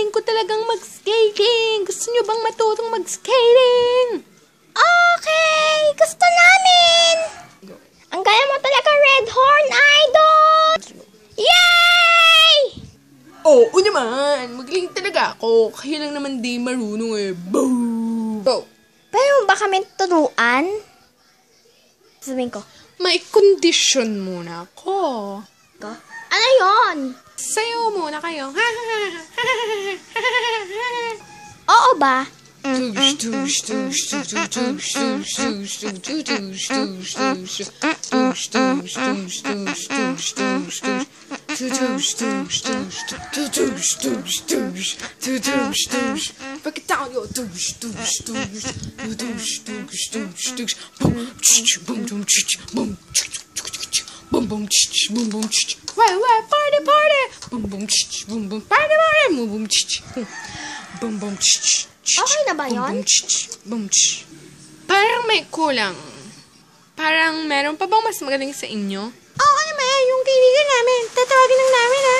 Gustuhin ko talagang mag-skating. Gusto nyo bang matutong mag-skating? Okay! Gusto namin! Ang gaya mo talaga, Red Horn Idol! Yay! Oo naman! Magaling talaga ako. Kaya lang naman di marunong eh. Boo! Go! Pwede mo ba kami turuan? Sabihin ko. May kondisyon muna ako. Ano yon? Sayo muna kayo. Oo ba? Boom boom ch boom boom ch. Why party party. Boom boom ch boom boom party party. Boom boom ch. Boom boom ch. Okay na ba yun? Boom ch boom ch. Parang may kulang. Parang meron pa bang mas magaling sa inyo? Oo naman, yung kaibigan namin. Tatawagin lang namin ha.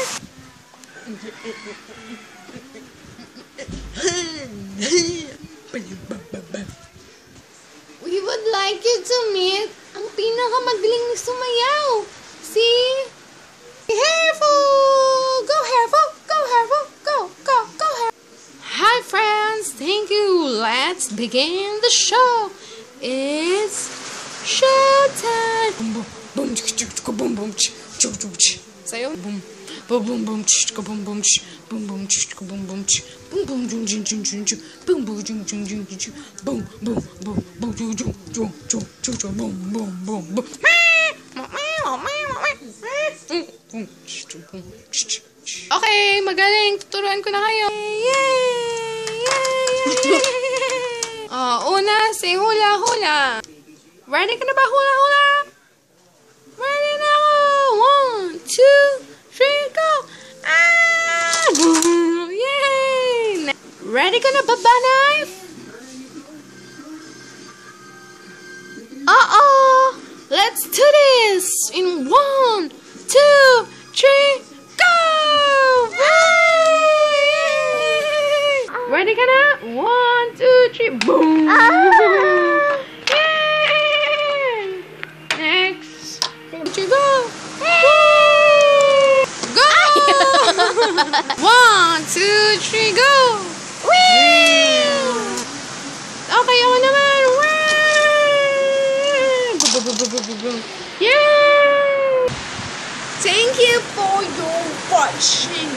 We would like you to meet ang pinakamagaling na sumayaw. Si Hairful! Go Hairful! Go Hairful! Go Hairful! Hi friends! Thank you! Let's begin the show! It's showtime! Boom boom boom boom sayo boom boom boom boom boom boom boom boom boom boom boom boom jung jung jung jung jung boom boom jung jung jung jung boom boom boom boom jung jung jung jung jung boom boom boom boom. Okay, magaling. Tuturuan ko na kayo. Una, say hula hula. Ready ka na ba hula hula? Ready na ako. 1, 2, 3, go. Yay! Ready ka na ba, Knife? Let's do this! In 1, 2, 3, go! Ready ka na? 1, 2, 3, boom! Yay! Next. Go! Go! 1, 2, 3, go! Okay, ako naman! Yay! Thank you for your watching.